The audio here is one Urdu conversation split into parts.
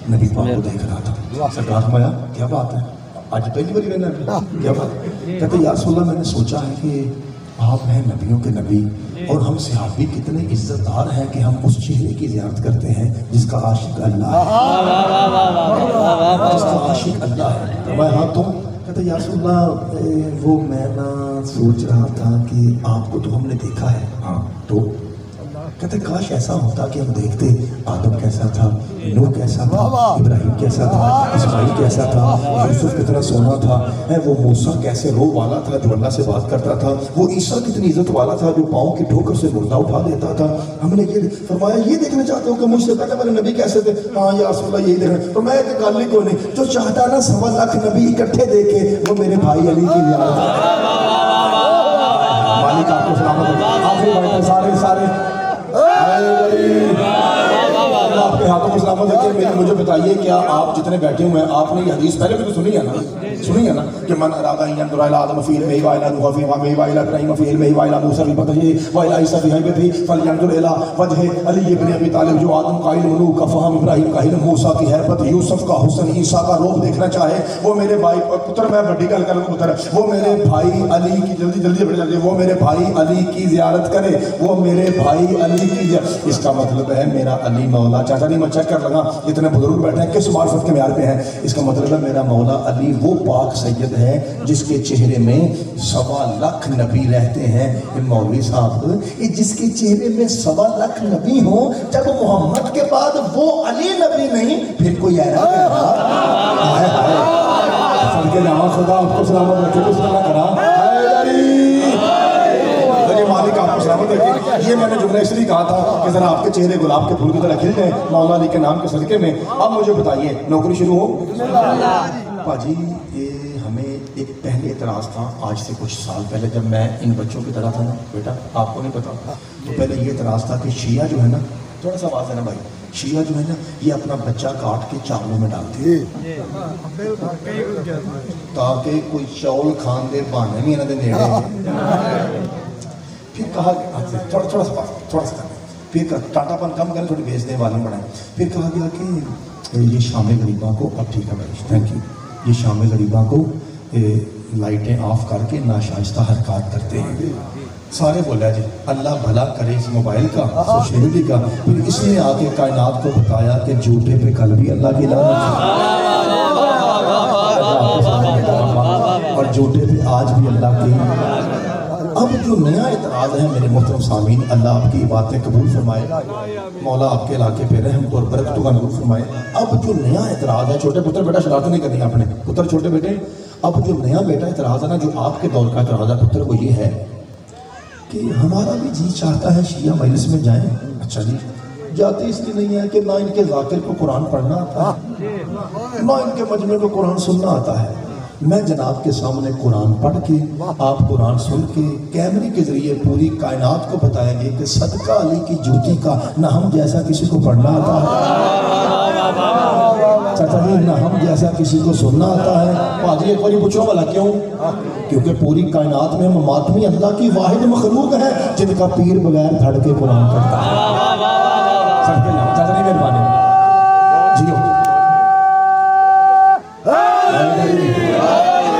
نبی پاک کو دیکھ رہا تھا. سرکار فرمایا کیا بات ہے, آج پہلی باری میں نے کیا بات. کہتے یا رسول اللہ میں نے سوچا ہے کہ آپ ہیں نبیوں کے نبی اور ہم صحابی کتنے عزت دار ہیں کہ ہم اس چہرے کی زیارت کرتے ہیں جس کا عاشق اللہ ہے, جس کا عاشق اللہ ہے. فرمایا ہاں تم. کہتے یا رسول اللہ وہ میں نہ سوچ رہا تھا کہ آپ کو تو ہم نے دیکھا ہے. ہاں تو کہتے کاش ایسا ہوتا کہ ہم دیکھتے آدم کیسا تھا, نوح کیسا تھا, ابراہیم کیسا تھا, اسماعیل کیسا تھا, یوسف کتنا سونا تھا, وہ موسیٰ کیسے روح والا تھا جو اللہ سے بات کرتا تھا, وہ عیسیٰ کتنی عزت والا تھا جو پاؤں کی ٹھوکر سے مردہ اٹھا دیتا تھا. ہم نے یہ فرمایا یہ دیکھنا چاہتے ہو کہ مجھ سے پہلے میرے نبی کیسے تھے. ہاں یا رسول اللہ یہی دیکھنا. تو میں ایک گالی کو نہیں, جو چاہتا نا 1.25 لاکھ نبی اکٹھے دیکھے وہ میرے بھائی علی کی زیارت ہے. مالک آپ کو سلامت ہے. آخری بات سارے سارے آپ کے ہاتھوں کو سلامت ہے. مجھے بتائیے کیا آپ جتنے بیٹھے ہوئے ہیں آپ نے یہ حدیث پہلے بھی تو سنی ہے نا کہ من اراد ان ينظر الى آدم في علمه والى نوح في فهمه والى ابراهيم في علمه والى موسى في فقهه والى عيسى في هيبته فلينظر الى وجه علي بن ابي طالب جو آدم کا علم نوح کا فہم, ابراہیم کا علم, موسیٰ کی حیبت, یوسف کا حسن, عیسیٰ کا روح دیکھنا چاہے وہ میرے بھائی پتر. میں بڑی گل کروں پتر, وہ میرے بھائی علی کی جلدی وہ میرے بھائی علی کی زیارت کرے, وہ میرے بھائی علی کی زیارت. اس کا مطلب ہے میرا علی مولا. چاچا نہیں میں چیک کر لگا اتنے بزرگ بیٹھے ہیں کس معرفت کے معیار پہ ہیں. اس کا مطلب ہے میرا مولا علی وہ پاک سید ہے جس کے چہرے میں 1.25 لاکھ نبی رہتے ہیں. مولوی صاحب جس کے چہرے میں 1.25 لاکھ نبی ہوں, جب محمد کے بعد وہ علی نبی نہیں پھر کوئی ایرا ہائے ہائے سن کے جاما خدا آپ کو سلامت رکھے. کس طرح کرا مالک آپ کو سلامت رکھے. یہ میں نے جملہ اس لیے کہا تھا کہ ذرا آپ کے چہرے گلاب کے پھول کی طرح کھل جائیں مولا علی کے نام کے صدقے میں. اب مجھے بتائیے نوکری شروع ہو. باجی یہ ہمیں ایک پہلے اعتراض تھا آج سے کچھ سال پہلے جب میں ان بچوں کی طرح تھا نا بیٹا, آپ کو نہیں پتا, تو پہلے یہ اعتراض تھا کہ شیعہ جو ہے نا, تھوڑا سا آواز ہے نا بھائی, شیعہ جو ہے نا یہ اپنا بچہ کاٹ کے چاولوں میں ڈالتے ہیں تاکہ کوئی چاول کھان دے بہانے نہیں انہوں نے نیڑے. پھر کہا تھوڑا سا پھر ٹاٹا پن کم کریں, تھوڑی بیچنے والے بڑھائیں. پھر کہا گیا کہ یہ شام غریباں کو, اب ٹھیک ہے بھائی تھینک یو, یہ شام غریباں کو لائٹیں آف کر کے ناشائستہ حرکات کرتے ہیں. سارے بولا جی اللہ بھلا کرے اس موبائل کا, سوشل میڈیا کا. پھر اس نے آ کے کائنات کو بتایا کہ جھوٹے پہ کل بھی اللہ کی لعنت اور جھوٹے پہ آج بھی اللہ کی. اب جو نیا اعتراض ہے میرے محترم سامعین, اللہ آپ کی باتیں قبول فرمائے, مولا آپ کے علاقے پہ رحم اور برکتوں کا نور فرمائے. اب جو نیا اعتراض ہے, چھوٹے پتر بیٹا شرارت نہیں کرنی آپ نے, پتر چھوٹے بیٹے, اب جو نیا بیٹا اعتراض ہے نا جو آپ کے دور کا اعتراض ہے پتر, وہ یہ ہے کہ ہمارا بھی جی چاہتا ہے شیعہ مجلس میں جائیں. اچھا جی جاتے اس لیے نہیں ہے کہ نہ ان کے ذاکر کو قرآن پڑھنا آتا ہے نہ ان کے مجمع کو قرآن سننا آتا ہے. میں جناب کے سامنے قرآن پڑھ کے, آپ قرآن سن کے کیمرے کے ذریعے پوری کائنات کو بتائیں گے کہ صدقہ علی کی جوتی کا نہ ہم جیسا کسی کو پڑھنا آتا ہے, چاچا جی نہ ہم جیسا کسی کو سننا آتا ہے. پادری ایک باری پوچھو والا کیوں, کیونکہ پوری کائنات میں ہم ماتمی اللہ کی واحد مخلوق ہے جن کا پیر بغیر دھڑ کے قرآن کرتا ہے. چاچا جی مہربانی جی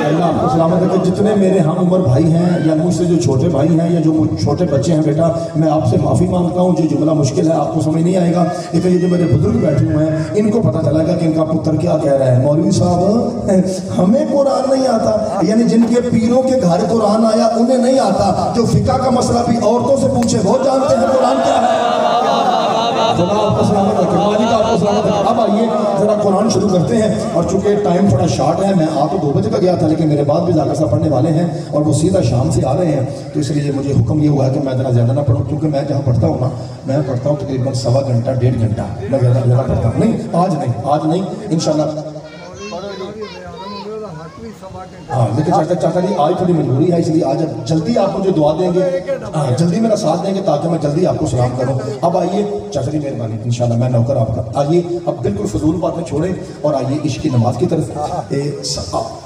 اللہ آپ کو سلامت ہے کہ جتنے میرے ہم عمر بھائی ہیں یا مجھ سے جو چھوٹے بھائی ہیں یا جو چھوٹے بچے ہیں بیٹا, میں آپ سے معافی مانگتا ہوں. جو جملہ مشکل ہے آپ کو سمجھ نہیں آئے گا, لیکن یہ جو میرے بزرگ بیٹھے ہوئے ہیں ان کو پتہ چلا گا کہ ان کا پتر کیا کہہ رہا ہے. مولوی صاحب ہمیں قرآن نہیں آتا, یعنی جن کے پیروں کے گھر قرآن آیا انہیں نہیں آتا, جو فقہ کا مسئلہ بھی عورتوں سے پوچھے وہ جانتے ہیں قرآن کیا ہے. خدا آپ کو سلامت رکھے, مالک آپ کو سلامت رکھے. اب آئیے ذرا قرآن شروع کرتے ہیں, اور چونکہ ٹائم تھوڑا شارٹ ہے, میں آپ 2 بجے کا گیا تھا لیکن میرے بعد بھی ذاکر صاحب پڑھنے والے ہیں اور وہ سیدھا شام سے آ رہے ہیں, تو اس لیے مجھے حکم یہ ہوا ہے کہ میں ذرا زیادہ نہ پڑھوں, کیونکہ میں جہاں پڑھتا ہوں نا میں پڑھتا ہوں تقریباً 1.25 گھنٹہ 1.5 گھنٹہ میں زیادہ پڑھتا ہوں. نہیں آج نہیں انشاءاللہ. ہاں لیکن چاچا جی آج تھوڑی مجبوری ہے, اس لیے آج جلدی آپ مجھے دعا دیں گے, جلدی میرا ساتھ دیں گے تاکہ میں جلدی آپ کو سلام کروں. اب آئیے چاچا جی مہربانی انشاءاللہ میں نوکر آپ کا. آئیے اب بالکل فضول باتیں چھوڑیں اور آئیے عشق کی نماز کی طرف.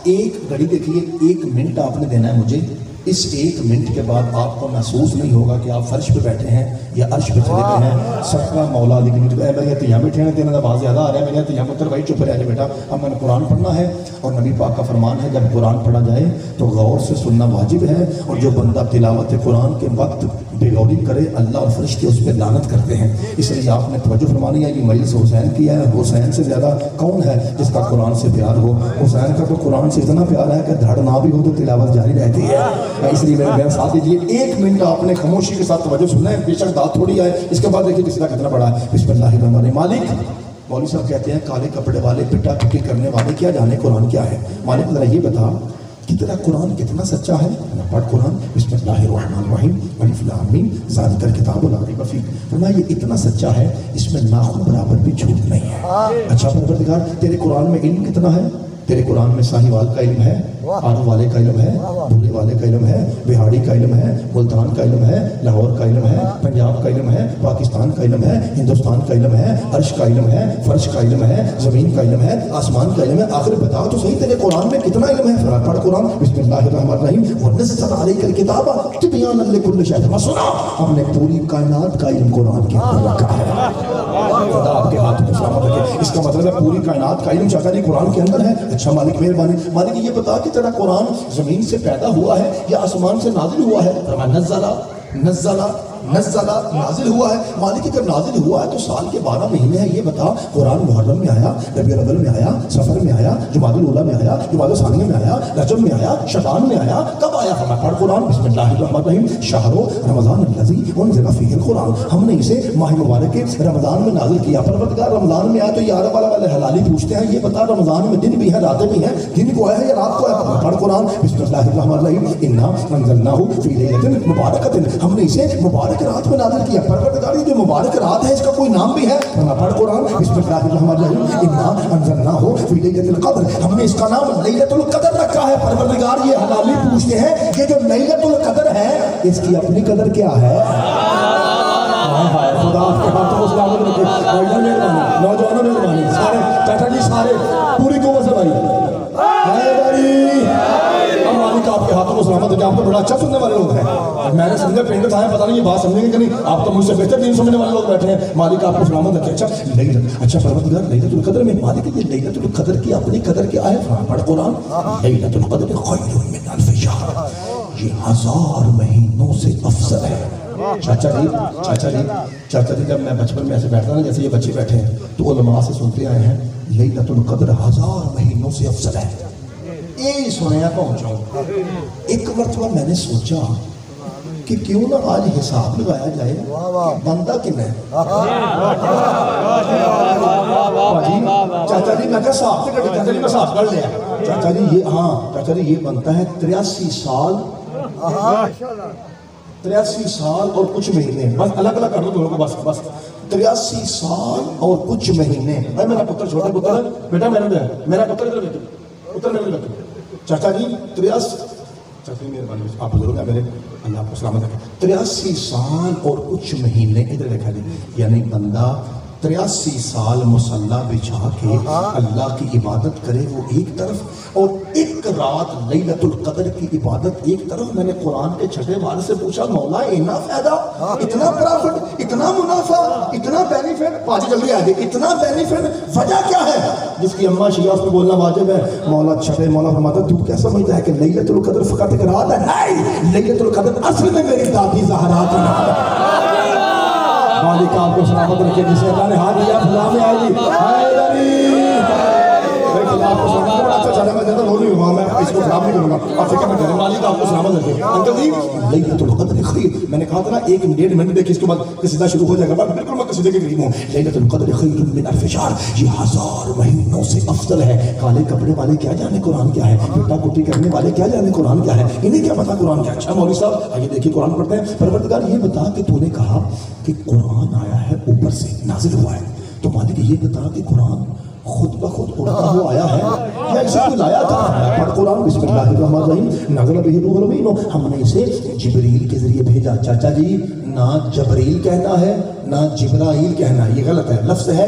ایک گھڑی دیکھیے, 1 منٹ آپ نے دینا ہے مجھے اس 1 منٹ کے بعد آپ کو محسوس نہیں ہوگا کہ آپ فرش پہ بیٹھے ہیں یا عرش پہ چلے گئے ہیں. صدقہ مولا علی کی مجھے میرے تیاں بیٹھے ہیں تیرے آواز زیادہ آ رہا ہے. میرے تیاں پتر بھائی چپ رہے بیٹا, اب میں نے قرآن پڑھنا ہے. اور نبی پاک کا فرمان ہے جب قرآن پڑھا جائے تو غور سے سننا واجب ہے, اور جو بندہ تلاوت قرآن کے وقت بے غوری کرے اللہ اور فرشتے اس پہ لعنت کرتے ہیں. اس لیے آپ نے توجہ فرمانی ہے کہ مجلس حسین کی ہے. حسین سے زیادہ کون ہے جس کا قرآن سے پیار ہو؟ حسین کا تو قرآن سے اتنا پیار ہے کہ دھڑ نہ بھی ہو تو تلاوت جاری رہتی ہے. اس لیے میرے بہن ساتھ دیجیے 1 منٹ آپ نے خاموشی کے ساتھ توجہ سننا ہے. بے شک داد تھوڑی آئے, اس کے بعد دیکھیے کسی کا کتنا بڑا ہے. بسم اللہ الرحمن الرحیم. مالک مولوی صاحب کہتے ہیں کالے کپڑے والے پٹا پٹی کرنے والے کیا جانے قرآن کیا ہے. مالک ذرا یہ بتا کہ تیرا قرآن کتنا سچا ہے. پڑھ قرآن. بسم اللہ الرحمن الرحیم الف لام میم ذالک الکتاب لا ریب فیہ. فرمایا یہ اتنا سچا ہے اس میں ناخن برابر بھی جھوٹ نہیں ہے. اچھا پروردگار تیرے قرآن میں علم کتنا ہے؟ تیرے قرآن میں ساہیوال کا علم ہے, آرو والے کا علم ہے, بھولے والے کا علم ہے, بہاڑی کا علم ہے, ملتان کا علم ہے, لاہور کا علم ہے, پنجاب کا علم ہے, پاکستان کا علم ہے, ہندوستان کا علم ہے, عرش کا علم ہے, فرش کا علم ہے, زمین کا علم ہے, آسمان کا علم ہے. آخر بتا تو صحیح تیرے قرآن میں کتنا علم ہے؟ پڑھ قرآن. بسم اللہ الرحمن الرحیم ونزل علیک الکتاب تبیانا لکل شیء. سنا ہم نے پوری کائنات کا علم قرآن کے اندر رکھا ہے. خدا آپ کے ہاتھ میں سلامت رکھے. اس کا مطلب ہے پوری کائنات کا علم چاہتا نہیں قرآن کے اندر ہے. اچھا مالک مہربانی. مالک یہ بتا کہ تیرا قرآن زمین سے پیدا ہوا ہے یا آسمان سے نازل ہوا ہے؟ نازل ہوا ہے. مالک جب نازل ہوا ہے تو سال کے 12 مہینے ہیں. یہ بتا قرآن محرم میں آیا, ربیع الاول میں آیا, سفر میں آیا, جمادی الاولیٰ میں آیا, جمادی ثانیہ میں آیا, رجب میں آیا, شعبان میں آیا, کب آیا؟ پڑھ قرآن. بسم اللہ الرحمن الرحیم شہر رمضان الذی انزل فیہ القرآن. ہم نے اسے ماہ مبارک رمضان میں نازل کیا. پروردگار رمضان میں آیا تو یہ عرب والے حلالی پوچھتے ہیں یہ بتا رمضان میں دن بھی ہے راتیں بھی ہیں, دن کو ہے یا رات کو ہے؟ پڑھ قرآن. بسم اللہ الرحمن الرحیم انا انزلناہ فی لیلۃ مبارکۃ. ہم نے اسے مبارک رات میں نازل کیا. پروردگار یہ جو مبارک رات ہے اس کا کوئی نام بھی ہے؟ پڑھ قرآن. بسم اللہ الرحمن الرحیم انا انزلناہ فی لیلۃ القدر. ہم نے اس کا نام لیلۃ القدر رکھا ہے. پروردگار یہ حلالی پوچھتے ہیں یہ جو لیلۃ القدر ہے اس کی اپنی قدر کیا ہے؟ خدا آپ کے ہاتھوں کو سلامت رکھے. نوجوانوں مہربانی سارے چاچا جی سارے پوری قوت سے بھائی مالک آپ کے ہاتھوں کو سلامت رکھے. آپ تو بڑا اچھا سننے والے لوگ ہیں. میں نے سمجھا پینڈ تھا پتہ نہیں یہ بات سمجھیں گے کہ نہیں. آپ تو مجھ سے بہتر دین سمجھنے والے لوگ بیٹھے ہیں. مالک آپ کو سلامت رکھے. اچھا پروردگار لیلۃ القدر میں مالک یہ لیلۃ القدر کی اپنی قدر کیا ہے؟ پڑھ قرآن. لیلۃ القدر خیر من الف شہر. یہ 1000 مہینوں سے افضل ہے. چاچا جی جب میں بچپن میں ایسے بیٹھتا نا جیسے یہ بچے بیٹھے ہیں تو علماء سے سنتے آئے ہیں لیلۃ القدر 1000 مہینوں سے افضل ہے. یہ سنیا پہنچا. ایک مرتبہ میں نے سوچا کہ کیوں نہ آج حساب لگایا جائے بندہ کن ہے. چاچا جی میں کہا صاحب سے کٹے. چاچا جی میں صاحب کر لیا. چاچا جی یہ بنتا ہے 83 سال 83 سال اور کچھ مہینے. بس الگ الگ کر دو دونوں کو. بس 83 سال اور کچھ مہینے. میرا پتر چھوٹا پتر ہے بیٹا. میرا پتر ادھر بیٹھو. پتر میرے بیٹھو. چاچا جی 83 چاچا جی مہربانی آپ بزرگ ہیں میرے اللہ آپ کو سلامت رکھے. 83 سال اور کچھ مہینے ادھر دیکھا جی. یعنی بندہ 83 سال مصلی بچھا کے اللہ کی عبادت کرے وہ ایک طرف, اور ایک رات لیلۃ القدر کی عبادت ایک طرف. میں نے قرآن کے چھٹے بار سے پوچھا مولا اتنا فائدہ, اتنا پرافٹ, اتنا منافع, اتنا بینیفٹ. پاجی جلدی آگے. اتنا بینیفٹ وجہ کیا ہے جس کی اماں شیعہ اس پہ بولنا واجب ہے؟ مولا چھٹے مولا فرماتا تو کیا سمجھتا ہے کہ لیلۃ القدر فقط ایک رات ہے؟ نہیں, لیلۃ القدر اصل میں میری دادی زہرا کی نام ہے. مالک آپ کو سلامت رکھے. جسے اللہ نے ہاتھ دیا خدا میں آئے گی. آپ کو سلامت رکھے. اچھا چلا میں زیادہ بول نہیں ہوا, میں اس کو خراب نہیں کروں گا. آپ فکر نہ کریں. مالک آپ کو سلامت رکھے. انکل جی لیلۃ القدر خیر. میں نے کہا تھا نا 1-1.5 منٹ دیکھیں اس کے بعد قصیدہ شروع ہو جائے گا. بالکل میں قصیدے کے قریب ہوں. لیلۃ القدر خیر من الف شہر. یہ 1000 مہینوں سے افضل ہے. کالے کپڑے والے کیا جانے قرآن کیا ہے. پٹا کٹی کرنے والے کیا جانے قرآن کیا ہے. انہیں کیا پتا قرآن کیا. اچھا مولوی صاحب آئیے دیکھیے قرآن پڑھتے ہیں. پروردگار یہ بتا کہ تو نے کہا کہ قرآن آیا ہے اوپر سے نازل ہوا ہے, تو مالک یہ بتا کہ قرآن خود بخود اڑتا ہوا آیا ہے یا اسے کوئی لایا تھا؟ پڑھ قرآن. بسم اللہ الرحمن الرحیم نزل بہ الروح الامین. ہم نے اسے جبریل کے ذریعے بھیجا. چاچا جی نہ جبریل کہنا ہے نہ جبرائیل کہنا ہے, یہ غلط ہے. لفظ ہے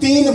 3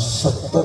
70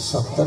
70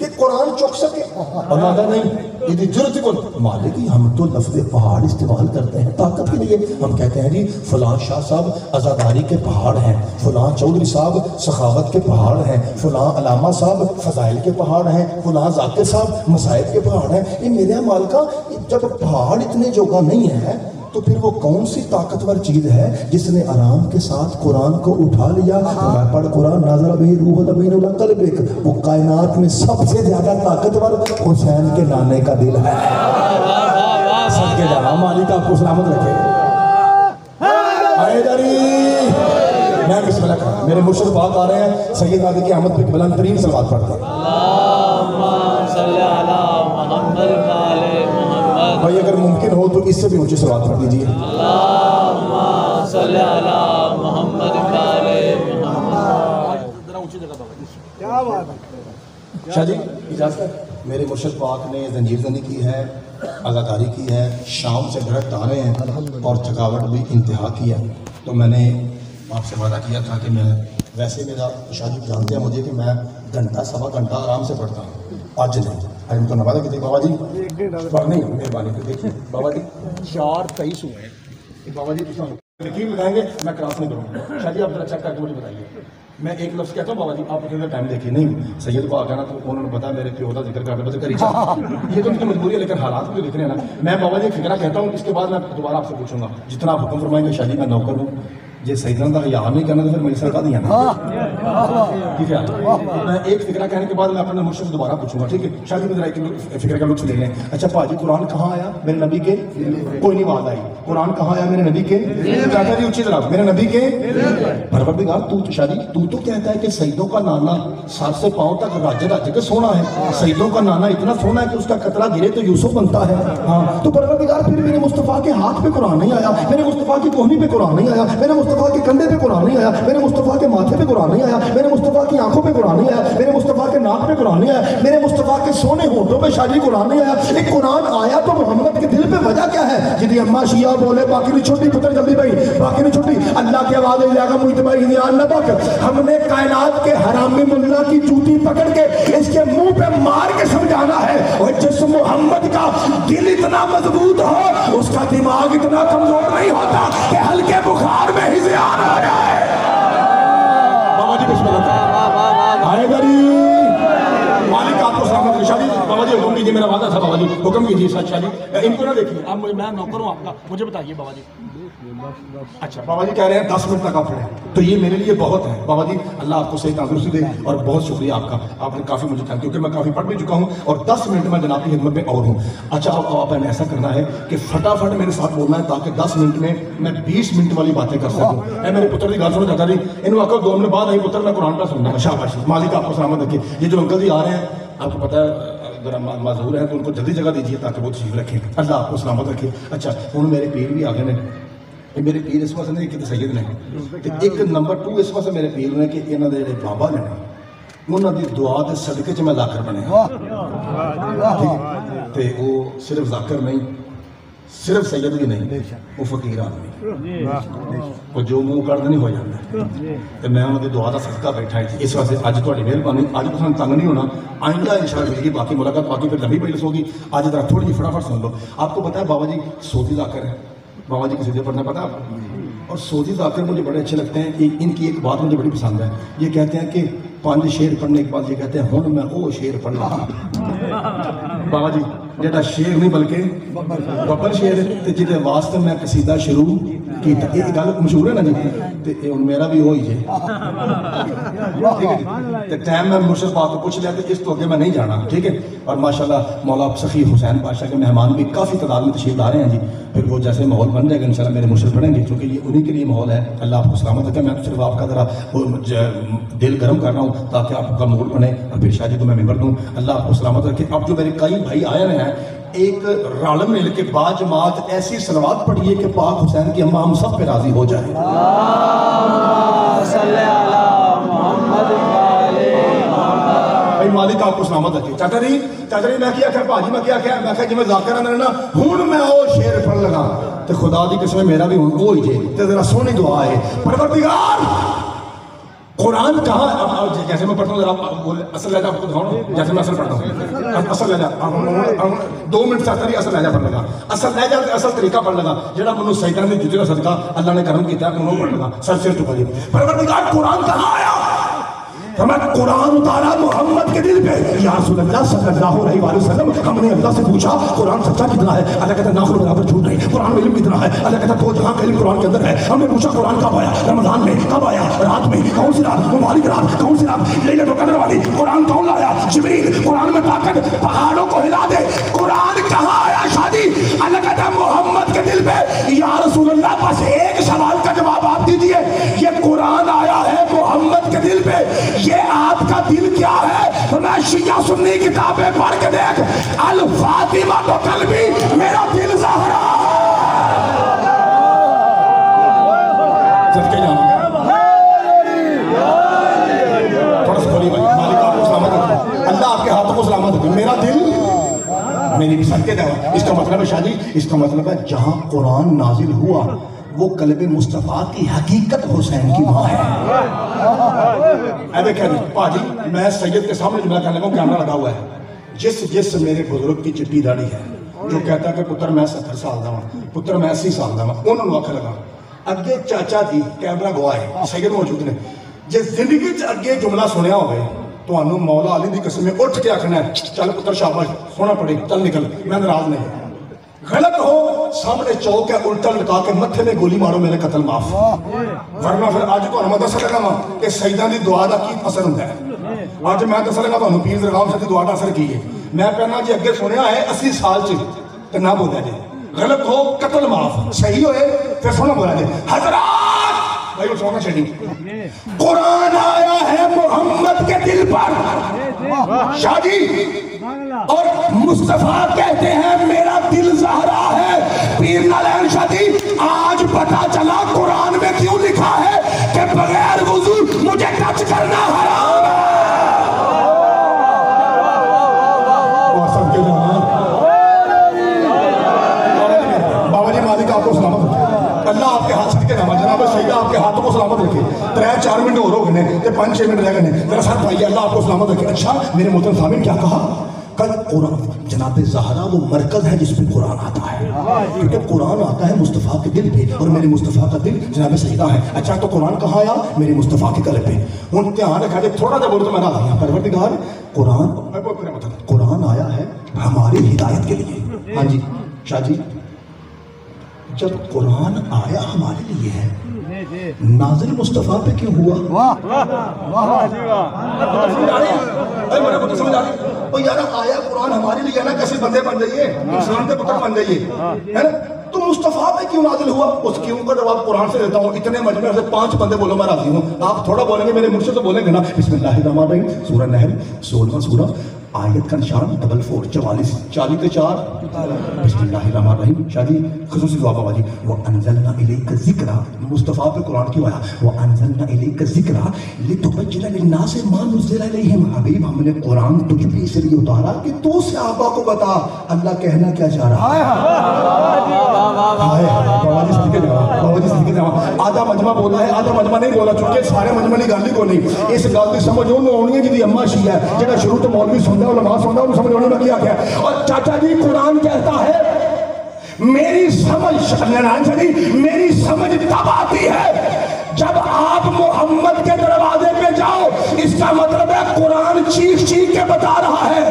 کہ قرآن چک سکے؟ اللہ نہیں یہ جرت کو مالک ہم تو لفظ پہاڑ استعمال کرتے ہیں طاقت کے لیے. ہم کہتے ہیں جی فلاں شاہ صاحب عزاداری کے پہاڑ ہیں، فلاں چودھری صاحب سخاوت کے پہاڑ ہیں، فلاں علامہ صاحب فضائل کے پہاڑ ہیں، فلاں ذاکر صاحب مصائب کے پہاڑ ہیں. یہ میرے مالکہ جب پہاڑ اتنے جگہ نہیں ہے تو پھر وہ کون سی طاقتور چیز ہے جس نے آرام کے ساتھ قرآن کو اٹھا لیا؟ میں پڑھ قرآن نازل بہ روح الامین علی قلبک. وہ کائنات میں سب سے زیادہ طاقتور حسین کے نانے کا دل ہے. صدقے جانا مالک آپ کو سلامت رکھے. حیدری میں بسم اللہ کروں. میرے مرشد پاک آ رہے ہیں، سید عادی کی احمد پہ بلند ترین صلوات پڑھتے ہیں. اللہم صلی علی محمد وعلی محمد. بھائی اگر ممکن ہو تو اس سے بھی اونچی صلوات پڑھ دیجیے. اللہم صلی علی محمد وعلی محمد. کیا بات ہے. شاہ جی اجازت ہے. میرے مرشد پاک نے زنجیر زنی کی ہے، عزاداری کی ہے، شام سے ڈائریکٹ آ رہے ہیں اور تھکاوٹ بھی انتہا کی ہے. تو میں نے آپ سے وعدہ کیا تھا کہ میں ویسے میرا شاہ جی جانتے ہیں مجھے کہ میں گھنٹہ سوا گھنٹہ آرام سے پڑھتا ہوں. آج نہیں آج میں تو نوازا کہ بابا جی نہیں مہربانی کر دیکھیے بابا جی 4:23 ہوئے ہیں. بابا جی یقین لگائیں گے میں کراس نہیں کروں گا. شاہ جی آپ ذرا چیک کر کے مجھے بتائیے. میں ایک لفظ کہتا ہوں بابا جی آپ اپنے ٹائم دیکھیے. نہیں سید کو آ گیا نا تو انہوں نے بتا میرے پیو کا ذکر کرنے بس کری یہ تو ان کی مجبوری ہے لیکن حالات بھی دیکھ رہے ہیں نا. میں بابا جی فکرہ کہتا ہوں اس کے بعد میں دوبارہ آپ سے پوچھوں گا جتنا آپ حکم فرمائیں گے. شاہ جی میں نوکر ہوں جی سیدنا کا یاد نہیں کرنا تو پھر میری سرکار نہیں آنا. ٹھیک ہے میں ایک فکرہ کہنے کے بعد میں اپنے مرشد سے دوبارہ پوچھوں گا. ٹھیک ہے شاہ جی ذرا ایک فکر کا لطف لے لیں. اچھا پاجی قرآن کہاں آیا؟ میرے نبی کے کوئی نہیں بات آئی. قرآن کہاں آیا؟ میرے نبی کے چاچا جی اونچی طرف میرے نبی کے پروردگار. تو شاہ جی تو کہتا ہے کہ سیدوں کا نانا سر سے پاؤں تک راجے راجے کے سونا ہے. سیدوں کا نانا اتنا سونا ہے کہ اس کا قطرہ گرے تو یوسف بنتا ہے. ہاں تو پروردگار پھر میرے مصطفیٰ کے ہاتھ پہ قرآن نہیں آیا، میرے مصطفیٰ کی کوہنی پہ قرآن نہیں آیا، میرے مصطفیٰ کے کندھے پہ قرآن نہیں آیا، میرے مصطفیٰ کے ماتھے پہ قرآن نہیں آیا، میرے مصطفیٰ کی آنکھوں پہ قرآن نہیں آیا، میرے مصطفیٰ کے ناک پہ قرآن نہیں آیا، میرے مصطفیٰ کے سونے ہونٹوں پہ شاہ جی قرآن نہیں آیا. ایک قرآن آیا تو محمد کے دل پہ وجہ کیا ہے؟ جدی اماں شیعہ بولے باقی نہیں چھوٹی پتر جلدی بھائی باقی نہیں چھوٹی اللہ کے آواز لے گا مجھ بھائی نیان نہ پک. ہم نے کائنات کے حرامی ملا کی جوتی پکڑ کے اس کے منہ پہ مار کے سمجھانا ہے. اور جس محمد کا دل اتنا مضبوط ہو اس کا دماغ اتنا کمزور نہیں ہوتا کہ ہلکے بخار میں ہی زیان آ جائے. بابا جی بسم اللہ آئے گری مالک آپ کو سلامت. شاہ جی بابا جی حکم کیجیے. میرا وعدہ تھا بابا جی حکم کیجیے. شاہ جی ان کو نہ دیکھیے آپ میں نوکر ہوں آپ کا مجھے بتائیے بابا جی. اچھا بابا جی کہہ رہے ہیں 10 منٹ تک آپ پڑھیں تو یہ میرے لیے بہت ہے. بابا جی اللہ آپ کو صحیح تندرستی دے اور بہت شکریہ آپ کا. آپ نے کافی مجھے کہا کیونکہ میں کافی پڑھ بھی چکا ہوں اور 10 منٹ میں جناب کی خدمت میں اور ہوں. اچھا آپ نے ایسا کرنا ہے کہ فٹافٹ میرے ساتھ بولنا ہے تاکہ 10 منٹ میں 20 منٹ والی باتیں کر سکوں. اے میرے پتر کی گل سنو چاچا جی انہوں آخر 2 منٹ بعد آئی پتر میں قرآن کا سننا. شاباش مالک آپ کو سلامت رکھے. یہ جو انکل جی آ رہے ہیں آپ کو پتہ ہے اگر معذور ہیں تو ان کو جلدی جگہ دیجیے تاکہ وہ تشریف رکھیں. اللہ آپ کو سلامت رکھے. اچھا ہوں میرے پیر بھی آگے نے. میرے پیر اس واسطے نہیں کہ سید نے ایک نمبر 2 اس واسطے میرے پیر نے کہ انہوں نے جڑے بابا نے انہوں دی دعا دے صدقے چ میں ذاکر بنیا. تے وہ صرف ذاکر نہیں صرف سید بھی نہیں وہ فقیر آدمی وہ جو منہ کر نہیں ہو جاتا. تو میں انہوں نے دعا کا صدقہ بیٹھا ہے. اس واسطے اج تھوڑی مہربانی اج تو تنگ نہیں ہونا. آئندہ انشاءاللہ ملے گی باقی ملاقات باقی پھر لمبی مجلس ہوگی. آج ذرا تھوڑی جی فٹافٹ سن لو. آپ کو پتا ہے بابا جی سعودی ذاکر ہے. بابا جی کسی سے پڑھنا پتا اور سعودی ذاکر مجھے بڑے اچھے لگتے ہیں. ان کی ایک بات مجھے بڑی پسند ہے. یہ کہتے ہیں کہ 5 شعر پڑھنے کے بعد یہ کہتے ہیں ہوں میں وہ شعر پڑھنا. بابا جی جہاں شعر نہیں بلکہ ببر شعر تے جہدے واسطے میں قصیدہ شروع کیتا. یہ گل مشہور ہے نا جی تے ہن میرا بھی وہی ہے. ٹھیک ہے جی تے ٹائم میں مرشد پاک کو پوچھ لیا کہ اس تو آگے میں نہیں جانا. ٹھیک ہے اور ماشاءاللہ مولا سخی حسین بادشاہ کے مہمان بھی کافی تعداد میں تشریف لا رہے ہیں جی. پھر وہ جیسے ماحول بن جائے گا انشاءاللہ میرے مرشد پڑھیں گے کیونکہ یہ انہی کے لیے ماحول ہے. اللہ آپ کو سلامت رکھے. میں تو صرف آپ کا ذرا دل گرم کر رہا ہوں تاکہ آپ کا موڈ بنے اور پھر شاہ جی کو میں ممبر دوں. اللہ آپ کو سلامت رکھے. اب جو میرے کئی بھائی آئے ہیں ایک رال مل کے با جماعت ایسی صلوات پڑھیے کہ پاک حسین کی اماں ہم سب پہ راضی ہو جائے. مالک آپ کو سلامت رکھے. چاچا جی میں کیا کہ بھاجی میں کیا میں کہ جی میں ذاکر آنا ہوں میں وہ شعر پڑھ لگا تو خدا دی قسم میرا بھی ہوں وہی جے تے ذرا سونی دعا ہے. پروردگار قرآن کہاں جیسے میں پڑھتا ہوں ذرا اصل لہجہ آپ کو دکھاؤں جیسے میں اصل پڑھتا ہوں اصل لہجہ 2 منٹ سے اثر ہی اصل لہجہ پڑھ لگا اصل لہجہ اصل طریقہ پڑھ لگا جہاں منو سجدہ نے جتنے کا صدقہ اللہ نے کرم کیا ہے انہوں پڑھ لگا سر سر چکا دیا پروردگار قرآن کہاں آیا فرمایا قرآن اتارا محمد کے دل پہ یا رسول اللہ صلی اللہ علیہ وآلہ وسلم ہم نے اللہ سے پوچھا قرآن سچا کتنا ہے اللہ کہتا ہے ناخن برابر جھوٹ نہیں قرآن میں علم کتنا ہے اللہ کہتا ہے 2 جہاں کا علم قرآن کے اندر ہے ہم نے پوچھا قرآن کب آیا رمضان میں کب آیا رات میں کون سی رات مبارک رات کون سی رات لیلۃ القدر والی قرآن کون لایا جبریل قرآن میں طاقت پہاڑوں کو ہلا دے قرآن کہاں آیا شادی اللہ کہتا ہے محمد کے دل پہ یا رسول اللہ بس ایک سوال کا جواب آپ دیجئے یہ قرآن آیا ہے محمد کے دل پہ یہ آپ کا دل کیا ہے میں شیعہ سنی کتابیں پڑھ کے دیکھ الفاطمہ تو قلبی میرا دل زہرا صدقے جانا تھوڑا سا بولی بھائی مالک آپ کو سلامت رکھے اللہ آپ کے ہاتھوں کو سلامت رکھے میرا دل میری بھی صدقے جانا اس کا مطلب ہے شادی اس کا مطلب ہے جہاں قرآن نازل ہوا وہ قلب مصطفیٰ کی حقیقت حسین کی ماں ہے اے دیکھیں پاجی میں سید کے سامنے جملہ کرنے کو کیمرہ لگا ہوا ہے جس میرے بزرگ کی چٹی داڑھی ہے جو کہتا ہے کہ پتر میں 70 سال دا ہوں پتر میں 80 سال دا ہوں انہوں نے آنکھ لگا اگے چاچا جی کیمرہ گواہ ہے سید موجود نے جس زندگی اگے جملہ سنیا ہوئے تو انہوں مولا علی دی قسم میں اٹھ کے آکھنا ہے چل پتر شاباش سونا پڑے چل نکل میں ناراض نہیں غلط ہو سامنے چوک ہے الٹا لٹا کے متھے میں گولی مارو میرے قتل معاف ورنہ پھر آج تو ہمیں دس لگا کہ سیدہ دی دعا دا کی اثر ہوتا ہے آج میں دس لگا تو پیر درگاہ سے دعا دا اثر کی ہے میں کہنا جی اگے سنیا ہے 80 سال سے تو نہ بولا جائے غلط ہو قتل معاف صحیح ہوئے پھر سونا بولا جائے حضرات بھائی وہ سونا چاہیے قرآن آیا ہے محمد کے دل پر شادی اور مصطفیٰ کہتے ہیں میرا دل زہرا ہے پیر نالین شادی آج پتا چلا قرآن میں کیوں لکھا ہے کہ بغیر وضو مجھے ٹچ کرنا حرام ہے بابا جی مالک آپ کو سلامت رکھے اللہ آپ کے ہاتھ سے کے نامہ جناب سیدہ آپ کے ہاتھوں کو سلامت رکھے 3-4 منٹ اور ہو گئے 5-6 منٹ رہ گئے ذرا ساتھ پائیے اللہ آپ کو سلامت رکھے اچھا میرے محترم سامعین کیا کہا کل قرآن جناب زہرا وہ مرکز ہے جس پہ قرآن آتا ہے کیونکہ قرآن آتا ہے مصطفیٰ کے دل پہ اور میرے مصطفیٰ کا دل جناب سیدہ ہے اچھا تو قرآن کہاں آیا میرے مصطفیٰ کے قلب پہ ان دھیان رکھا جائے تھوڑا سا بولو تو میں نہ آیا پروردگار قرآن آیا ہے ہماری ہدایت کے لیے ہاں جی شاہ جی جب قرآن آیا ہمارے لیے ہے نازل مصطفیٰ پہ کیوں ہوا یار آیا قرآن ہمارے لیے نا کیسے بندے بن جائیے انسان کے پتر بن جائیے تو مصطفیٰ پہ کیوں نازل ہوا اس کیوں کا جواب قرآن سے دیتا ہوں اتنے مجمع سے 5 بندے بولو میں راضی ہوں آپ تھوڑا بولیں گے میرے منہ سے تو بولیں گے نا بسم اللہ الرحمن الرحیم سورہ نحل 16واں سورہ آیت کا نشان 44 40 بسم اللہ الرحمن الرحیم شادی خصوصی دعا بابا جی وَأَنزَلْنَا إِلَيْكَ ذِكْرًا مصطفیٰ پہ قرآن کیوں آیا وَأَنزَلْنَا إِلَيْكَ ذِكْرًا لِتُبَيِّنَ لِلنَّاسِ مَا نُزِّلَ إِلَيْهِمْ حبیب ہم نے قرآن تجھ بھی اس لیے اتارا کہ تو صحابہ کو بتا اللہ کہنا کیا چاہ رہا ہے بابا جی صدقے جاؤ آدھا مجمع بولا ہے آدھا مجمع نہیں بولا چونکہ سارے مجمع نہیں گل ہی کو نہیں اس گل کی سمجھ انہوں ہونی ہے جی اما شیعہ ہے جہاں شروع تو مولوی سنتا ہے علماء سنتا ہے انہوں سمجھ ہونے میں کیا کیا اور چاچا جی قرآن کہتا ہے میری سمجھ تب آتی ہے جب آپ محمد کے دروازے پہ جاؤ اس کا مطلب ہے قرآن چیخ چیخ کے بتا رہا ہے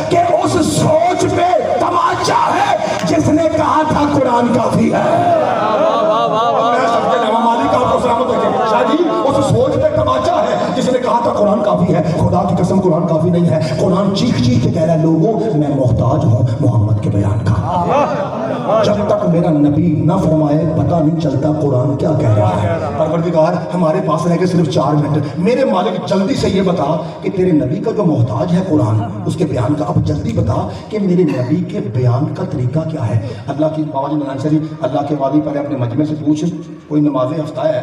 کہ اس سوچ پہ تماچا ہے جس نے کہا تھا قرآن کافی ہے مالک آپ کو سلامت رکھے شاہ جی اس سوچ پہ تماچا ہے جس نے کہا تھا قرآن کافی ہے خدا کی قسم قرآن کافی نہیں ہے قرآن چیخ چیخ کے کہہ رہا ہے لوگوں میں محتاج ہوں محمد کے بیان کا جب تک میرا نبی نہ فرمائے پتہ نہیں چلتا قرآن کیا کہہ رہا ہے پروردگار ہمارے پاس رہ گئے صرف 4 منٹ میرے مالک جلدی سے یہ بتا کہ تیرے نبی کا جو محتاج ہے قرآن اس کے بیان کا اب جلدی بتا کہ میرے نبی کے بیان کا طریقہ کیا ہے اللہ کی بابا جی منان شریف اللہ کے والی پہلے اپنے مجمع سے پوچھ کوئی نماز ہفتہ ہے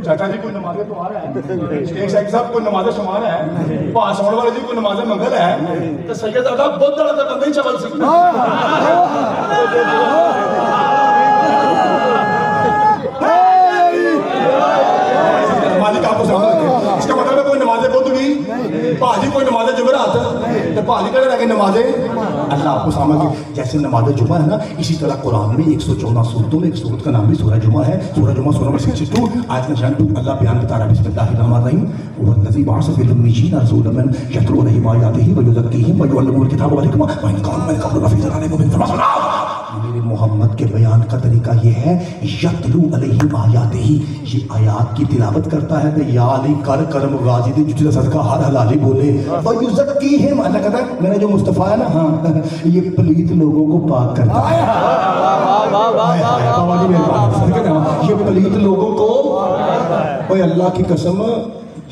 چاچا جی کوئی نماز تو آ رہا ہے شیخ صاحب کوئی نماز شمار ہے پاس ہونے والے جی کوئی نماز منگل ہے تو سید آدھا بہت بڑا تو بندے ہی چبل سی مالک آپ کو سلام کوئی نماز جمعرات تو بھالی کرے لگے نماز اللہ آپ کو سامنے کی جیسے نماز جمعہ ہے نا اسی طرح قرآن میں 114 صورتوں میں ایک صورت کا نام بھی سورہ جمعہ ہے. سورہ جمعہ سورہ نمبر 62 آیت نمبر 2 اللہ بیان بتا رہا ہے بسم اللہ الرحمن الرحیم والذی بعث فی الامیین رسولا من یتلو علیہم آیاتہ ویزکیہم ویعلمہم الکتاب والحکمہ وان کانوا من قبل لفی ضلال مبین. میرے محمد کے بیان کا طریقہ یہ ہے یتلو علیہم آیاتہ یہ آیات کی تلاوت کرتا ہے کہ یا علی کر کرم غازی دے جتنا صدقہ ہر حلالی بولے ویزکیہم اللہ کہتا ہے میرا جو مصطفیٰ ہے نا ہاں یہ پلیت لوگوں کو پاک کرتا ہے. یہ پلیت لوگوں کو اوے اللہ کی قسم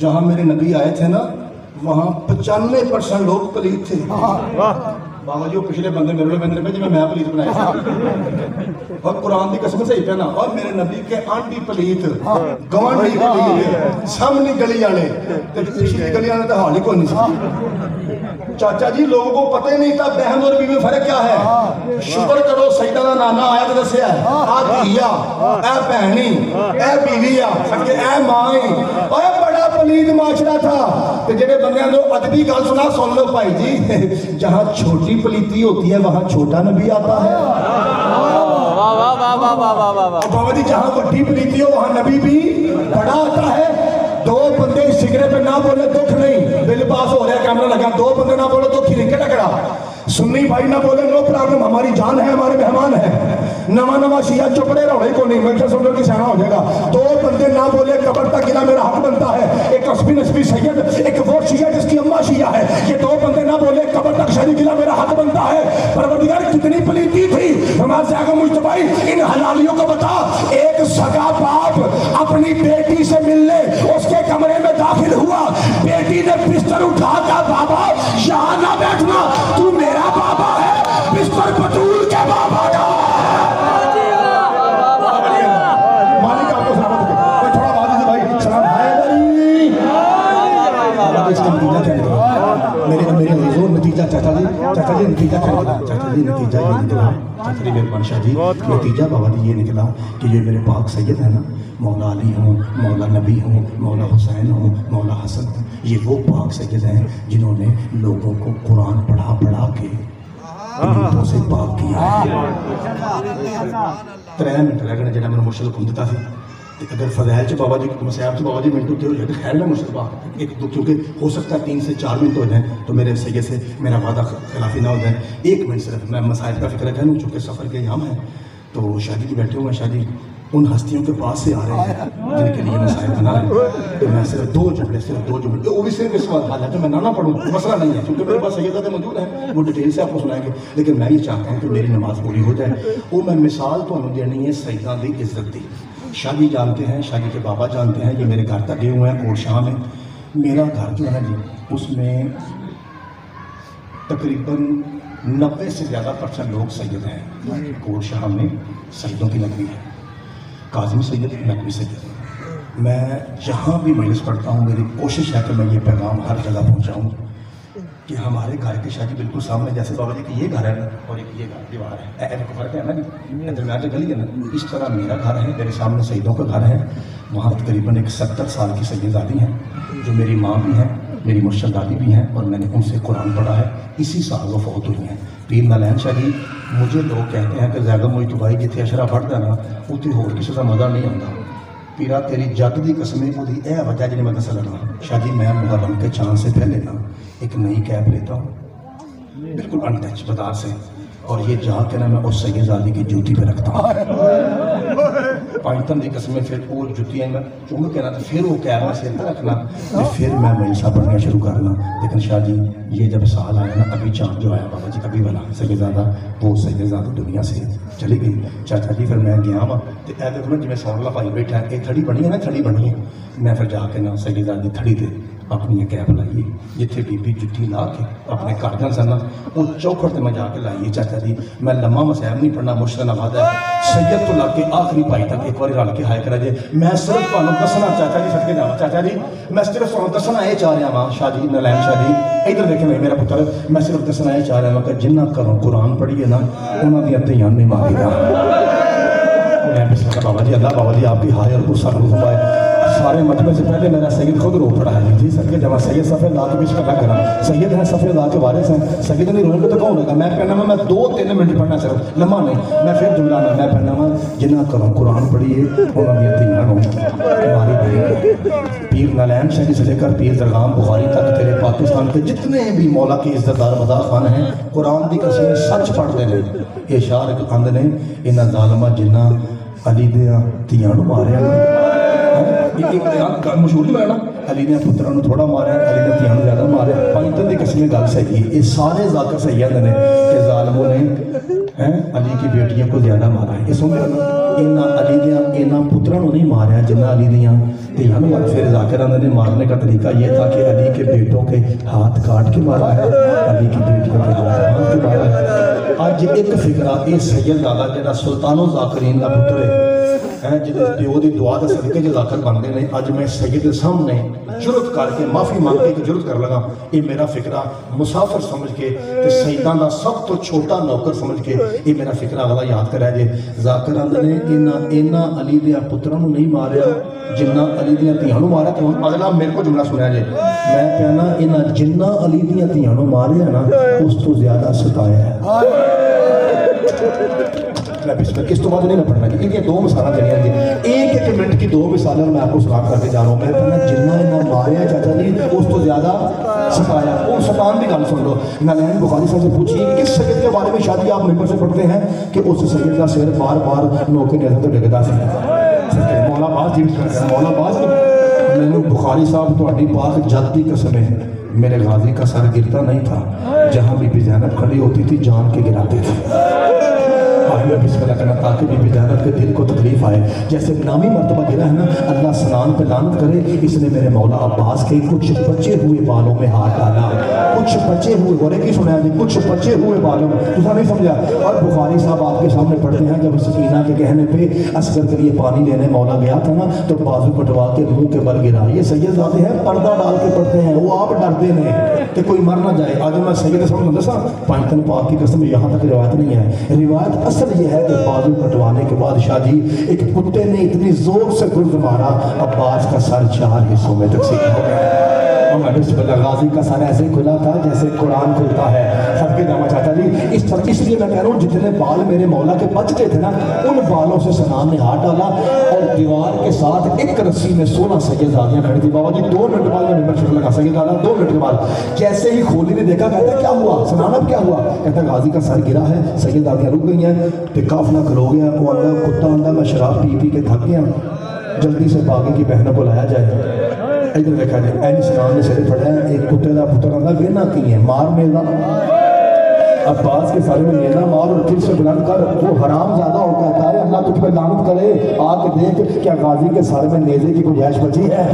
جہاں میرے نبی آئے تھے نا وہاں 95% لوگ پلیت تھے. بابا جی وہ پچھلے بندے میرے بندے میں جی میں پلیت بنایا تھا اور قرآن کی قسم صحیح پہنا اور میرے نبی کے آنٹی پلیت گوانڈی پلیت سامنے گلی والے پچھلی گلی والے تو حال ہی کوئی نہیں سکتی. چاچا جی لوگوں کو پتہ ہی نہیں تھا بہن اور بیوی میں فرق کیا ہے. شکر کرو سیدہ نانا آیا تو دسیا ہے آ دھیا اے بہنی اے بیویا سکے اے مائیں اور بڑا پلید معاشرہ تھا. تو جنہیں بندیاں لو ادبی گل سنا سن لو بھائی جی جہاں چھوٹی پلیتی ہوتی ہے وہاں چھوٹا نبی آتا ہے. بابا جی جہاں بڑی پلیتی ہو وہاں نبی بھی بڑا آتا ہے. دو بندے سگرے پہ نہ بولے دکھ نہیں بل پاس ہو رہا ہے کیمرہ لگا دو بندے نہ بولے دکھ ہی نہیں کیا لگڑا سنی بھائی نہ بولے نو پرابلم ہماری جان ہے ہمارے مہمان ہے. نواں شیعہ چپڑے روڑے کو نہیں میں سمجھو کہ سیاح ہو جائے گا. دو بندے نہ بولے قبر تک گلا میرا حق بنتا ہے. ایک عصبی نسبی سید ایک وہ شیعہ جس کی اماں شیعہ ہے. یہ دو بندے نہ بولے قبر تک شہری گلا میرا حق بنتا ہے. پروردگار کتنی پلیتی تھی ہمارے سے آگے مجتبائی ان حلالیوں کو بتا. ایک سگا باپ اپنی بیٹی سے ملنے اس کے کمرے میں داخل ہوا بیٹی نے بستر اٹھا کر بابا یہاں نہ بیٹھنا تو میرا بابا ہے بستر بطول کے بابا کا. مالک آپ کو سلامت کرے تھوڑا بات ہے بھائی سلام حیدری. اس کا نتیجہ کیا نکلا میرے عزیزوں نتیجہ چاچا جی نتیجہ کیا نکلا چاچا جی نتیجہ یہ نکلا چاچا جی میرے بادشاہ جی نتیجہ بابا جی یہ نکلا کہ یہ میرے پاک سید ہیں نا مولا علی ہوں مولا نبی ہوں مولا حسین ہوں مولا حسن ہوں یہ وہ پاک سید ہیں جنہوں نے لوگوں کو قرآن پڑھا پڑھا کے پلیتوں سے پاک کیا ہے. 3 منٹ رہ گئے جنہیں میں نے مرشد کھول دیتا تھی اگر فضائل سے بابا جی مسیاب سے بابا جی منٹ ہوتے ہو جائے تو خیر میں مرشد بات ایک دو کیونکہ ہو سکتا ہے 3 سے 4 منٹ ہو جائیں تو میرے سید سے میرا وعدہ خلافی نہ ہو جائے. 1 منٹ صرف میں مسائل کا فکر کروں چونکہ سفر کے یام ہے تو شادی کی بیٹھے ہوئے شادی ان ہستیوں کے پاس سے آ رہے ہیں جن کے لیے مسائل بنا رہے ہیں تو میں صرف 2 جملے وہ بھی صرف اس وقت حال ہے کہ میں نہ پڑھوں مسئلہ نہیں ہے کیونکہ میرے پاس سیدہ موجود ہیں وہ ڈیٹیل سے آپ کو سنائیں گے لیکن میں یہ چاہتا ہوں کہ میری نماز پوری ہو جائے. وہ میں مثال تو انہوں دینی ہے سیدہ دی عزت دی. شادی جانتے ہیں شادی کے بابا جانتے ہیں یہ میرے گھر تک گئے ہوئے ہیں کوٹ شاہ میں. میرا گھر جو ہے نا جی اس میں تقریباً 90 سے زیادہ % لوگ سید ہیں. کوٹ شاہ میں سیدوں کی نگری ہے کاظمی سید نقوی سید. میں جہاں بھی مجلس پڑھتا ہوں میری کوشش ہے کہ میں یہ پیغام ہر جگہ پہنچاؤں کہ ہمارے گھر کی شادی بالکل سامنے جیسے بابا جی کہ یہ گھر ہے نا اور ایک یہ گھر دیوار ہے ایک فرق ہے نا جی درمیان جو گلی ہے نا اس طرح میرا گھر ہے میرے سامنے سیدوں کا گھر ہے. وہاں تقریباً ایک 70 سال کی سیدزادی ہیں جو میری ماں بھی ہیں میری مرشد دادی بھی ہیں اور میں نے ان سے قرآن پڑھا ہے. اسی سال وہ فوت ہوئی ہیں. پیر نالین شاہ جی مجھے لوگ کہتے ہیں کہ زیادہ موئی تو بھائی جتنے اشرا پڑھتا نا اتنے ہور کسی کا مزہ نہیں آتا. پیرا تیری جگ دی قسمیں وہی اے وجہ جی میں دس لگا شاہ جی میں محرم کے چاند سے پہلے نا ایک نئی کیب لیتا ہوں بالکل ان ٹچ بازار سے اور یہ جا کے نا میں اس سیدزادی کی جوتی پہ رکھتا ہوں پائنتن دی قسمیں پھر وہ جوتیاں میں چونگا کہنا تو پھر وہ کیب میں سیر پہ رکھنا پھر میں مجلسہ پڑھنا شروع کرنا. لیکن شاہ جی یہ جب سال آیا نا ابھی چاند جو آیا بابا جی ابھی والا سیدزادہ وہ سیدزادہ دنیا سے چلی گئی. چاچا جی پھر میں گیا ہوا تو اے دیکھو نا جی میں سون والا پائی بیٹھا ہے یہ تھڑی بنی ہے نا تھڑی بنی ہے میں پھر جا کے نا سیدزادی تھڑی دے اپنی یہ کیب لائیے جتنے بی بی جتی لا کے اپنے کارجن سننا وہ چوکھٹ میں جا کے لائیے. چاچا جی میں لمحہ مسائب نہیں پڑھنا مشکل نواز ہے سید تو لگ کے آخری پائی تک ایک بار رل کے ہائے کرا جائے. میں صرف تمہیں دسنا چاچا جی سد کے جانا چاچا جی میں صرف تمہیں دسنا یہ چاہ رہا ہاں شاہ جی نالین شاہ جی ادھر دیکھیں میرا پتر میں صرف دسنا یہ چاہ رہا ہوں کہ جنہ گھروں قرآن پڑھیے نا انہوں نے دھیاں نہیں مارے گا. میں بسم اللہ بابا جی اللہ بابا جی آپ کی ہائے اور غصہ روح پائے سارے مجمع سے پہلے میرا سید خود رو پڑا ہے جی سر کے جب سید صفحے لا کے پیش کرنا کرا سید ہیں صفحے لا کے وارث ہیں سید نہیں روئیں گے تو کون ہوگا میں کہنا میں 2-3 منٹ پڑھنا صرف لمحہ نہیں میں پھر جملہ میں پڑھنا وا جنہ کروں قرآن پڑھیے انہوں نے تیار ہوں ہماری بھائی پیر نالین شہری سے لے کر پیر درغام بخاری تک تیرے پاکستان کے جتنے بھی مولا کے عزتدار مدا خان ہیں قرآن دی قسم سچ پڑھتے ہیں یہ شعر اندھ نے انہاں ظالمہ جنہ علی دیاں تیاں نو ماریا مشہور نہیں ہونا علی نے پتروں تھوڑا مارا علی نے تیاں نو زیادہ مارا پنجتن دی قسم گل صحیح ہے یہ سارے ذاکر سید نے کہ ظالموں نے علی کی بیٹیوں کو زیادہ مارا ہے یہ سن انہاں علی دیاں انہاں پتروں نہیں مارا جنہ علی دیاں تیاں نو مارا پھر ذاکران نے مارنے کا طریقہ یہ تھا کہ علی کے بیٹوں کے ہاتھ کاٹ کے مارا ہے علی کی بیٹیوں کے ہاتھ باندھ کے مارا ہے آج ایک فکرہ یہ سید دادا جنہ سلطان و ذاکرین کا پتر ہے جدے پیو دی دعا دا صدقے جو ذاکر بندے نے آج میں سید سامنے جرت کر کے معافی مانگے کہ جرت کر لگا یہ میرا فکرہ مسافر سمجھ کے سیدان دا سب تو چھوٹا نوکر سمجھ کے یہ میرا فکرہ اگلا یاد کرا جے ذاکر اندر نے اینا علی دیا پتروں نہیں ماریا جنہ علی دیا تیانوں مارا تو اگلا میرے کو جملہ سنیا جے میں کہنا اینا جنہ علی دیا تیانوں ماریا نا اس تو زیادہ ستایا ہے میں اس تو بعد نہیں پڑھنا کہ یہ 2 مثالیں جڑیاں دی ایک منٹ کی 2 مثالیں میں آپ کو سلام کر کے جا رہا ہوں میں کہنا جنہ انہاں ماریا چاچا جی اس تو زیادہ ستایا وہ ستان کی گل سن لو نالین بخاری صاحب سے پوچھیے کس سید کے بارے میں شادی آپ ممبر سے پڑھتے ہیں کہ اس سید کا سر بار بار نو کے نیزے تو ڈگدا سی مولا باز جی مولا باز میں نے بخاری صاحب تہاڈی پاک جد کی قسم ہے میرے غازی کا سر گرتا نہیں تھا جہاں بی بی زینب کھڑی ہوتی تھی جان کے گراتے تھے میں بسم اللہ کرنا تاکہ بی بی زینب کے دل کو تکلیف آئے جیسے نامی مرتبہ گرا ہے نا اللہ سنان پہ لعنت کرے اس نے میرے مولا عباس کے کچھ بچے ہوئے بالوں میں ہاتھ ڈالا کچھ بچے ہوئے گورے کی سنیا جی کچھ بچے ہوئے بالوں میں دوسرا نہیں سمجھا اور بخاری صاحب آپ کے سامنے پڑھتے ہیں جب سکینہ کے کہنے پہ اصغر کے لیے پانی لینے مولا گیا تھا نا تو بازو کٹوا کے منہ کے بل گرا یہ سید زادے ہیں پردہ ڈال کے پڑھتے ہیں وہ آپ ڈرتے ہیں کہ کوئی مر نہ جائے آج میں سید سمجھ دسا پانچتن پاک کی قسم یہاں تک روایت نہیں ہے روایت اصل یہ ہے کہ بازو کٹوانے کے بعد شاہ جی ایک کتے نے اتنی زور سے گرد مارا عباس کا سر 4 حصوں میں تقسیم ہو گیا بسم اللہ غازی کا سر ایسے کھلا تھا جیسے قرآن کھلتا ہے سب کے دامہ چاچا جی اس لیے میں کہہ رہا ہوں جتنے بال میرے مولا کے بچتے تھے نا ان بالوں سے سنان نے ہاتھ ڈالا اور دیوار کے ساتھ ایک رسی میں 16 سیدزادیاں کھڑی تھی بابا جی 2 منٹ بعد میں نمبر شکل لگا سیدزادہ 2 منٹ کے بعد جیسے ہی کھولی نے دیکھا کہتا کیا ہوا سنان اب کیا ہوا کہتا غازی کا سر گرا ہے سیدزادیاں رک گئی ہیں پھر کافلا کھلو گیا وہ اندر کتا اندر میں شراب پی کے تھک گیا جلدی سے باغی کی بہنوں کو لایا جائے ادھر دیکھا جائے این اسلام نے سرے پڑھا ہے ایک کتے دا پتر آنگا وینا کی ہے مار میلا عباس کے سارے میں نینا مار اور پھر سے بلند کر وہ حرام زیادہ ہو کہتا ہے اللہ تجھ پہ لعنت کرے آ کے دیکھ کیا غازی کے سارے میں نیزے کی گنجائش بچی ہے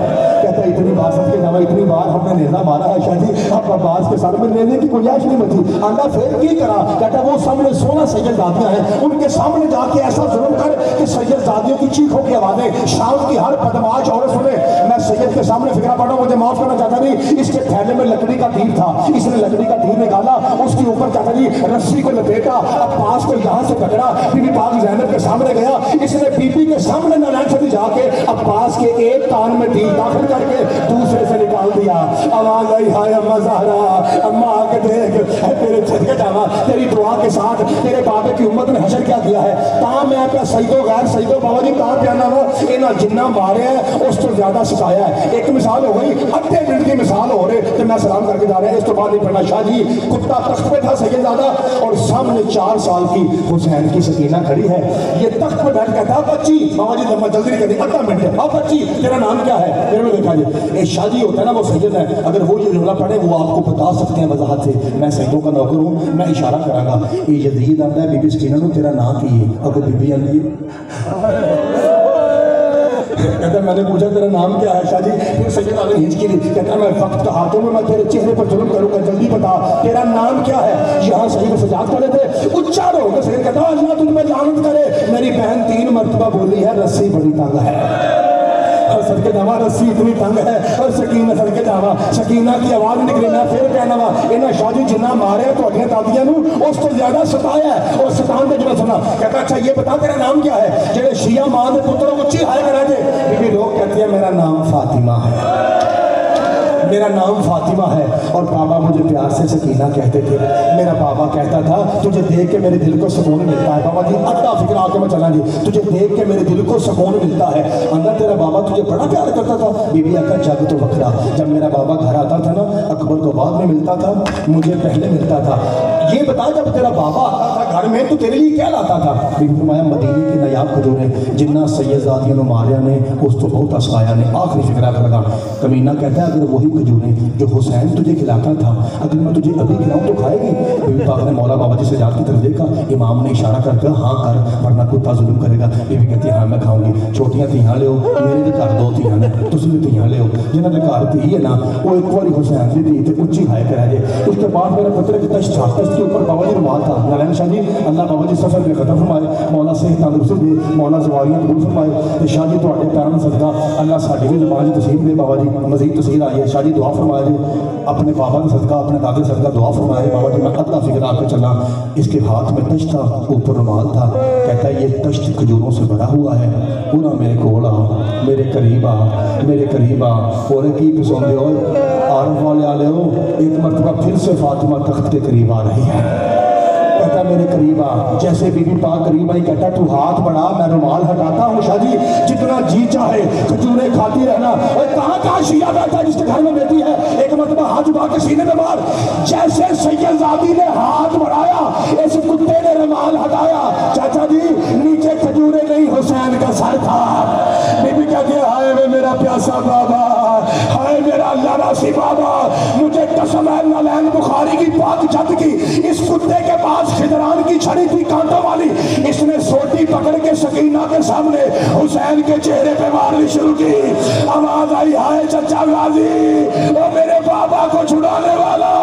کہتا ہے اتنی بار سب کے نام اتنی بار ہم نے نیزہ مارا ہے شاہ جی اب عباس کے سارے میں نیزے کی گنجائش نہیں بچی اللہ پھر کی کرا کہتا ہے وہ سامنے 16 سیدزادیاں ہیں ان کے سامنے جا کے ایسا ظلم کر کہ سیدزادیوں کی چیخوں کی آوازیں شام کی ہر بدمعاش عورت سنے میں سید کے سامنے فکرہ پڑھا ہوں مجھے معاف کرنا چاہتا نہیں اس کے تھیلے میں لکڑی کا تیر تھا اس نے لکڑی کا تیر نکالا اس کے اوپر چاہتا جی رسی کو لپیٹا عباس کو یہاں سے پکڑا بی بی پاک زینب کے سامنے گیا اس نے بی بی کے سامنے نالین سے جا کے عباس کے ایک کان میں تیر داخل کر کے دوسرے سے نکال دیا آواز آئی ہائے اما زہرا اما آ کے دیکھ تیرے صدقے جاوا تیری دعا کے ساتھ تیرے بابے کی امت نے حشر کیا کیا ہے تاں میں اپنا سیدو غیر سیدو بابا جی کہاں پہ آنا وہ انہاں جنہ مارے ہیں اس تو زیادہ سکھایا ہے ایک مثال ہو گئی آدھے منٹ کی مثال ہو رہے تو میں سلام کر کے جا رہے ہیں اس تو بعد نہیں پڑھنا شاہ جی کتا تخت پہ تھا سیدزادہ اور سامنے 4 سال کی حسین کی سکینہ کھڑی ہے یہ تخت پہ بیٹھ کہتا بچی بابا جی لمبا جلدی نہیں کرتی آدھا منٹ ہے بچی تیرا نام کیا ہے میرے میں دیکھا جائے شاہ جی ہوتا ہے نا وہ سید ہے اگر وہ یہ جملہ پڑھے وہ آپ کو بتا سکتے ہیں وضاحت سے میں سیدوں کا نوکر ہوں میں اشارہ کروں گا یہ یزید آتا ہے بی بی سکینہ نے تیرا نام کی ہے اگر بی بی آندھی کہتا میں نے پوچھا تیرا نام کیا ہے شاہ جی پھر سید آنے ہنچ کی لی کہتا میں وقت کا ہاتھوں میں تیرے چہرے پر ظلم کروں گا جلدی بتا تیرا نام کیا ہے یہاں سید سجاد کرے تھے اچھا رہو گا سید کہتا اللہ تجھ میں لعنت کرے میری بہن 3 مرتبہ بولی ہے رسی بڑی تنگ ہے اور صدقے جاوا رسی اتنی تنگ ہے اور سکینہ صدقے جاوا سکینہ کی آواز نکلی میں پھر کہنا وا انہاں شاہ جی جنہ مارے تو اپنے دادیاں نو اس تو زیادہ ستایا ہے اور ستان دے جو سنا کہتا اچھا یہ بتا تیرا نام کیا ہے جڑے شیعہ ماں دے پتروں کو چڑھائے کرا دے بی بی لوگ کہتی ہیں میرا نام فاطمہ ہے، میرا نام فاطمہ ہے۔ اور بابا مجھے پیار سے سکینہ کہتے تھے۔ میرا بابا کہتا تھا تجھے دیکھ کے میرے دل کو سکون ملتا ہے۔ بابا جی اڈا فکر آ کے میں چلا جی، تجھے دیکھ کے میرے دل کو سکون ملتا ہے۔ اندر تیرا بابا تجھے بڑا پیار کرتا تھا۔ بی بی آکا جگ تو وکھرا، جب میرا بابا گھر آتا تھا نا، اکبر کو بعد میں ملتا تھا، مجھے پہلے ملتا تھا۔ یہ بتا جب تیرا بابا آتا تھا گھر میں تو تیرے لیے کیا لاتا تھا؟ بی بی فرمایا مدینے کی نیاب کھجوریں جنہ سیدزادیوں نے ماریا نے اس تو بہت اسایا نے۔ آخری فکرہ کر لگا کمینہ کہتا ہے اگر وہی کھجوریں جو حسین تجھے کھلاتا تھا اگر میں تجھے ابھی کھلاؤں تو کھائے گی؟ بی بی پاک نے مولا بابا جی سجاد کی طرف دیکھا، امام نے اشارہ کر کے ہاں کر ورنہ کتا ظلم کرے گا۔ بی بی کہتی ہاں میں کھاؤں گی۔ چھوٹیاں تیاں لے ہو، میرے بھی گھر دو تیاں نے، تسی بھی تیاں لے ہو۔ جنہوں نے گھر تھی ہے نا وہ ایک باری حسین دی تھی تے اچھی کھائے کر آجے۔ اس کے بعد میرا پتر ایک تشت تھا، تشت کے اوپر بابا جی رومال تھا۔ نالین شاہ جی اللہ بابا جی سفر میں ختم فرمائے، مولا صحت تندرستی دے، مولا زواریاں قبول فرمائے تے شاہ جی تواڈے پیراں صدقہ اللہ ساڈی بھی زبان دی تسلیم دے۔ بابا جی مزید تسلیم آئی ہے، شاہ جی دعا فرمائے جی اپنے بابا کا صدقہ اپنے دادے صدقہ دعا فرمائے۔ بابا جی میں ادنا فکر آ کے چلا، اس کے ہاتھ میں تشت تھا، اوپر رومال تھا، کہتا ہے یہ تشت کھجوروں سے بھرا ہوا ہے، پورا میرے کول آ، میرے قریب آ، میرے قریب آ۔ اور کی پسند ہو عارف والے آلے ہو، ایک مرتبہ پھر سے فاطمہ تخت کے قریب آ رہی ہے، کہتا میرے قریب آ۔ جیسے بی بی پاک قریب آئی کہتا تو ہاتھ بڑھا میں رومال ہٹاتا ہوں شاہ جی، جتنا جی چاہے کھجوریں کھاتی رہنا۔ اور کہاں شیعہ بیٹھا جس کے گھر میں بیٹی ہے، ایک مرتبہ ہاتھ اٹھا کے سینے میں مار۔ جیسے سیدزادی نے ہاتھ بڑھایا اس کتے نے رومال ہٹایا، چاچا جی نیچے کھجوریں نہیں حسین کا سر تھا۔ بی بی کہتی ہے ہائے وے میرا پیاسا بابا، ہائے میرا اللہ راسی بابا، مجھے قسم ہے نالین بخاری کی پاک جد کی، اس کتے کے پاس خضران کی چھڑی تھی کانٹوں والی، اس نے سوٹی پکڑ کے سکینہ کے سامنے حسین کے چہرے پہ مارنی شروع کی۔ آواز آئی ہائے چچا غازی، وہ میرے بابا کو چھڑانے والا۔